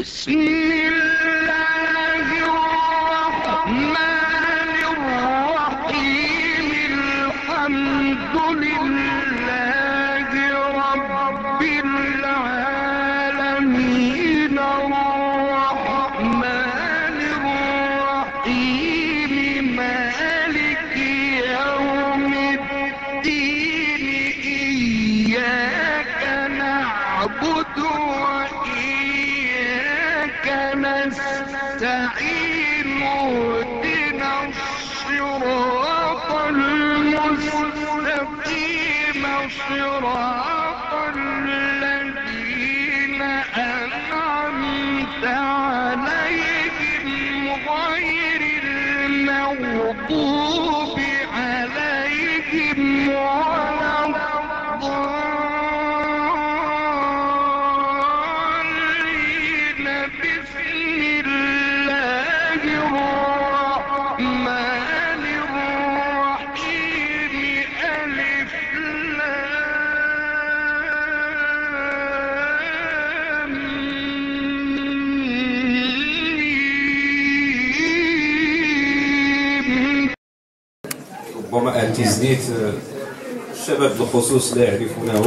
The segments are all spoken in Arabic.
بسم الله الرحمن الرحيم. الحمد لله رب العالمين الرحمن الرحيم مالك يوم الدين إياك نعبد وإياك نستعين اهدنا الصراط المستقيم صراط الذين أنعمت عليهم غير المغضوب عليهم ولا الضالين. بسم الله الرحمن الرحيم. ألف لام ميم. ربما التزنيت الشباب بالخصوص لا يعرفونه،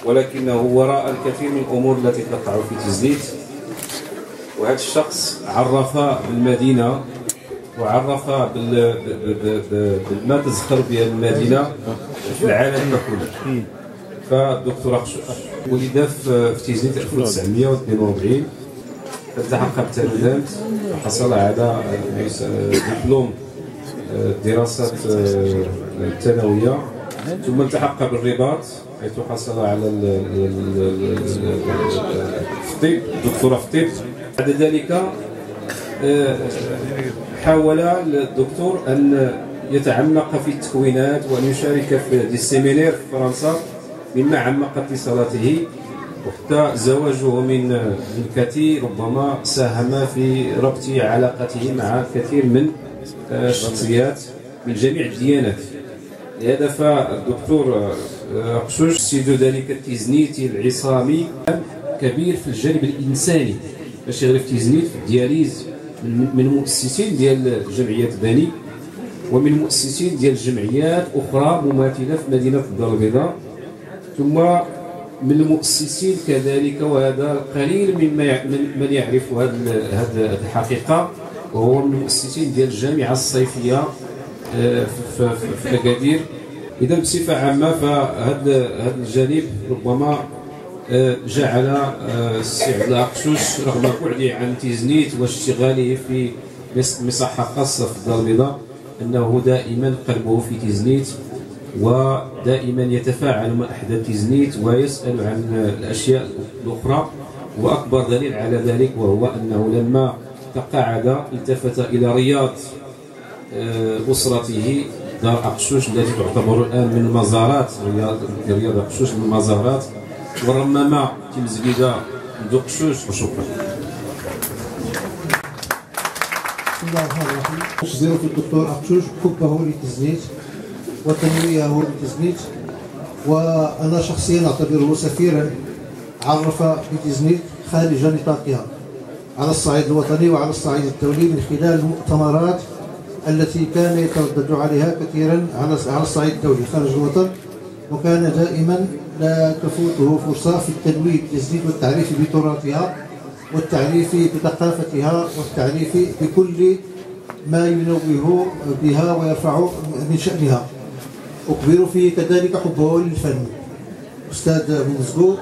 ولكنه وراء الكثير من الأمور التي تقع في تزنيت. وهذا الشخص عرف بالمدينة وعرف بما تزخر بها المدينة في العالم كله. فالدكتور أقشوش ولد في تزنيت 1942، التحق بالتعليمات، حصل على دبلوم الدراسات الثانوية، ثم التحق بالرباط حيث حصل على الطب، دكتوراه في الطب. بعد ذلك حاول الدكتور أن يتعمق في التكوينات وأن يشارك في دي سيمينير في فرنسا، مما عمق اتصالاته. وحتى زواجه من كاتي ربما ساهم في ربط علاقته مع كثير من الشخصيات من جميع الديانات. لهذا فالدكتور أقشوش يسيد ذلك التزنيت العصامي كبير في الجانب الإنساني، ماشي غير في تزنيت، في الدياليز، من المؤسسين ديال جمعية باني ومن المؤسسين ديال جمعيات أخرى مماثلة في مدينة الدار البيضاء، ثم من المؤسسين كذلك، وهذا القليل من يعرف هذه الحقيقة، وهو من المؤسسين ديال الجامعة الصيفية في أكادير. إذا بصفة عامة فهذا الجانب ربما جعل السي عبد الله أقشوش رغم بعده عن تزنيت واشتغاله في مصحة خاصة في الدار البيضاء أنه دائما قلبه في تزنيت، ودائما يتفاعل مع أحداث تزنيت ويسأل عن الأشياء الأخرى. وأكبر دليل على ذلك وهو أنه لما تقاعد التفت إلى رياض أسرته دار أقشوش التي تعتبر الآن من المزارات، رياض أقشوش من المزارات، ورمما تمزبيدة دو قشوش. وشكرا. بسم الله الرحمن الرحيم. أخبر في الدكتور أقشوش حبه للتزنيت وتنويهه للتزنيت، وأنا شخصيا أعتبره سفيرا عرف بتزنيت خارج نطاقها على الصعيد الوطني وعلى الصعيد الدولي من خلال المؤتمرات التي كان يتردد عليها كثيرا على الصعيد الدولي خارج الوطن، وكان دائما لا تفوته فرصة في التنويه بتزنيت والتعريف بتراثها والتعريف بثقافتها والتعريف بكل ما ينوه بها ويرفع من شأنها. أخبر فيه كذلك حبه للفن. أستاذ أبو مزقور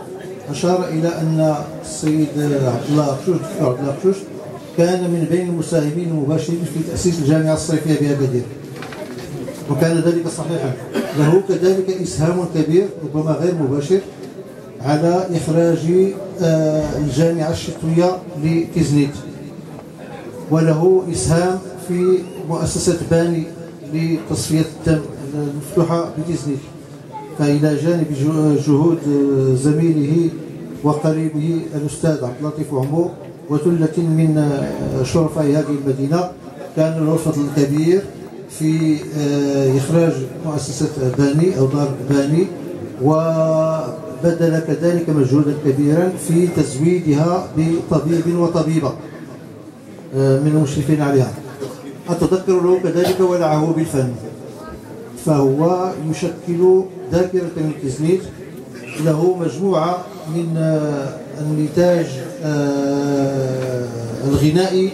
أشار إلى أن السيد عبد الله أقشوش كان من بين المساهمين المباشرين في تأسيس الجامعة الصيفية بأكادير، وكان ذلك صحيحا. له كذلك إسهام كبير ربما غير مباشر على إخراج الجامعة الشتوية لتزنيت، وله إسهام في مؤسسة باني لتصفية الدم المفتوحة بتزنيت. فإلى جانب جهود زميله وقريبه الأستاذ عبد اللطيف عمو وثلة من شرفاء هذه المدينة، كان له الفضل الكبير في إخراج مؤسسة باني أو دار باني، و وبذل كذلك مجهودا كبيرا في تزويدها بطبيب وطبيبة من المشرفين عليها. أتذكر له كذلك ولعه بالفن، فهو يشكل ذاكرة للتزنيت، له مجموعة من النتاج الغنائي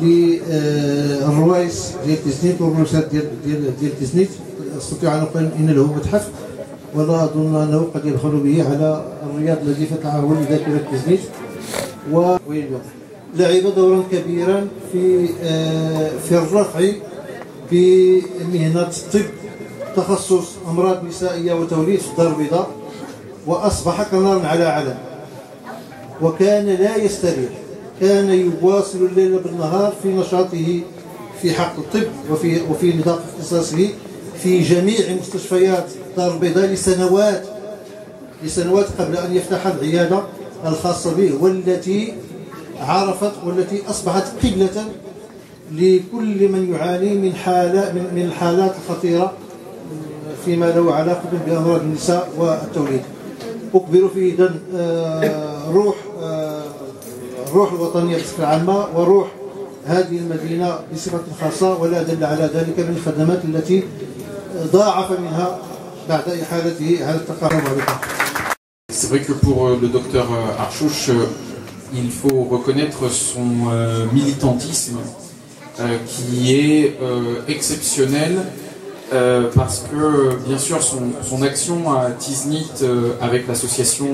للروايس ديال التزنيت والرويسات ديال التزنيت. استطيع ان اقول ان له متحف، ولا اظن انه قد يدخل به على الرياض الذي فتحه لذاكره التزنيت. لعب دورا كبيرا في الرفع بمهنه الطب، تخصص امراض نسائيه وتوليد في الدار البيضاء، واصبح كنارا على علم، وكان لا يستريح، كان يواصل الليل بالنهار في نشاطه في حق الطب وفي نطاق اختصاصه في جميع مستشفيات الدار البيضاء لسنوات قبل ان يفتح العياده الخاصه به، والتي عرفت والتي اصبحت قبله لكل من يعاني من الحالات الخطيره فيما له علاقه بامراض النساء والتوليد. اكبر في اذن الروح الوطنيه بصفه عامه وروح هذه المدينه بصفه خاصه، ولا دل على ذلك من الخدمات التي ضاعف منها بعد احالته على التقاعد. C'est vrai que pour le docteur Archouch, il faut reconnaître son militantisme qui est exceptionnel, parce que bien sûr son action à Tiznit avec l'association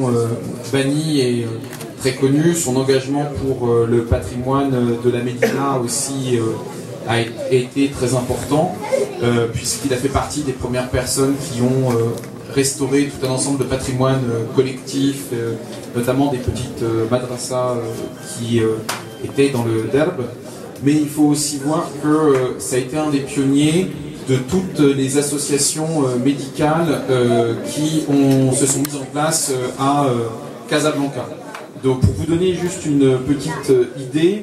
Bani est très connue, son engagement pour le patrimoine de la Médina aussi a été très important, puisqu'il a fait partie des premières personnes qui ont restauré tout un ensemble de patrimoine collectif, notamment des petites madrasas qui étaient dans le Derb. Mais il faut aussi voir que ça a été un des pionniers de toutes les associations médicales qui se sont mises en place à Casablanca. Donc pour vous donner juste une petite idée,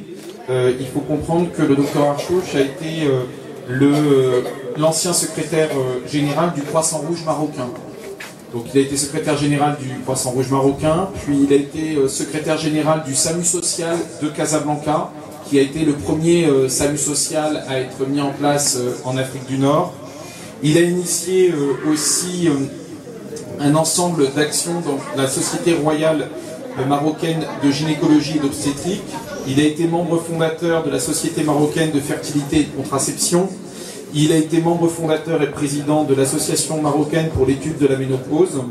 il faut comprendre que le docteur Archouch a été l'ancien secrétaire général du Croissant Rouge marocain. Donc il a été secrétaire général du Croissant Rouge marocain, puis il a été secrétaire général du SAMU social de Casablanca, qui a été le premier SAMU social à être mis en place en Afrique du Nord. Il a initié aussi un ensemble d'actions dans la Société royale marocaine de gynécologie et d'obstétrique. Il a été membre fondateur de la Société marocaine de fertilité et de contraception. Il a été membre fondateur et président de l'Association marocaine pour l'étude de la ménopause.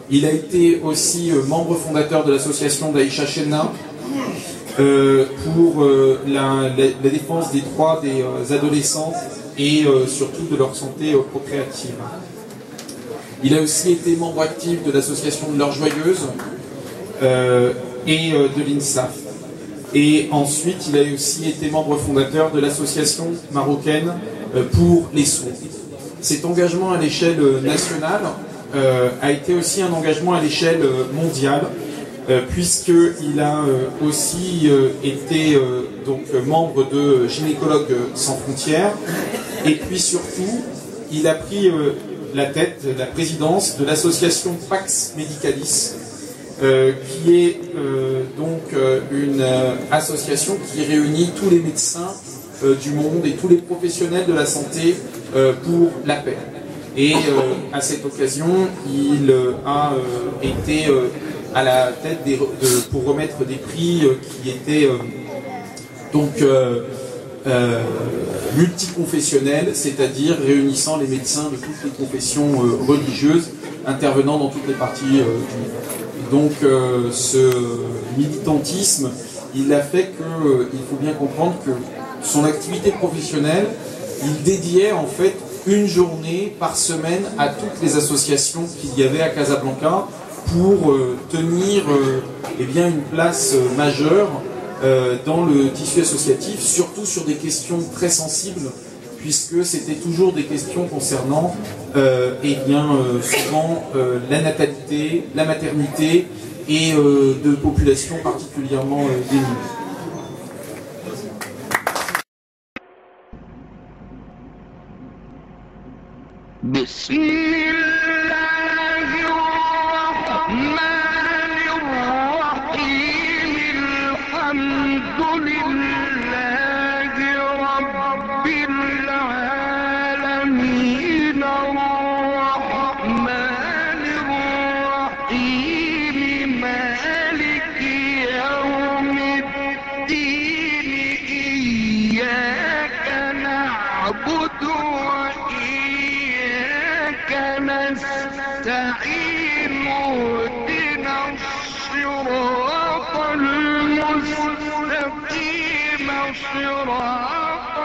Il a été aussi membre fondateur de l'association d'Aïcha Chenna pour la défense des droits des adolescents et surtout de leur santé procréative. Il a aussi été membre actif de l'association de l'Heure Joyeuse et de l'INSAF. Et ensuite, il a aussi été membre fondateur de l'association marocaine pour les sourds. Cet engagement à l'échelle nationale a été aussi un engagement à l'échelle mondiale, puisqu'il a aussi été donc membre de Gynécologues sans frontières, et puis surtout, il a pris la tête, la présidence de l'association Pax Medicalis, qui est donc une association qui réunit tous les médecins du monde et tous les professionnels de la santé pour la paix. Et à cette occasion, il a été à la tête pour remettre des prix qui étaient donc multiconfessionnels, c'est-à-dire réunissant les médecins de toutes les confessions religieuses intervenant dans toutes les parties du monde. Donc ce militantisme, il a fait qu'il faut bien comprendre que son activité professionnelle, il dédiait en fait une journée par semaine à toutes les associations qu'il y avait à Casablanca pour tenir eh bien, une place majeure dans le tissu associatif, surtout sur des questions très sensibles, puisque c'était toujours des questions concernant eh bien, souvent la natalité, la maternité et de populations particulièrement démunies. بسم الله الرحمن المستقيم صراط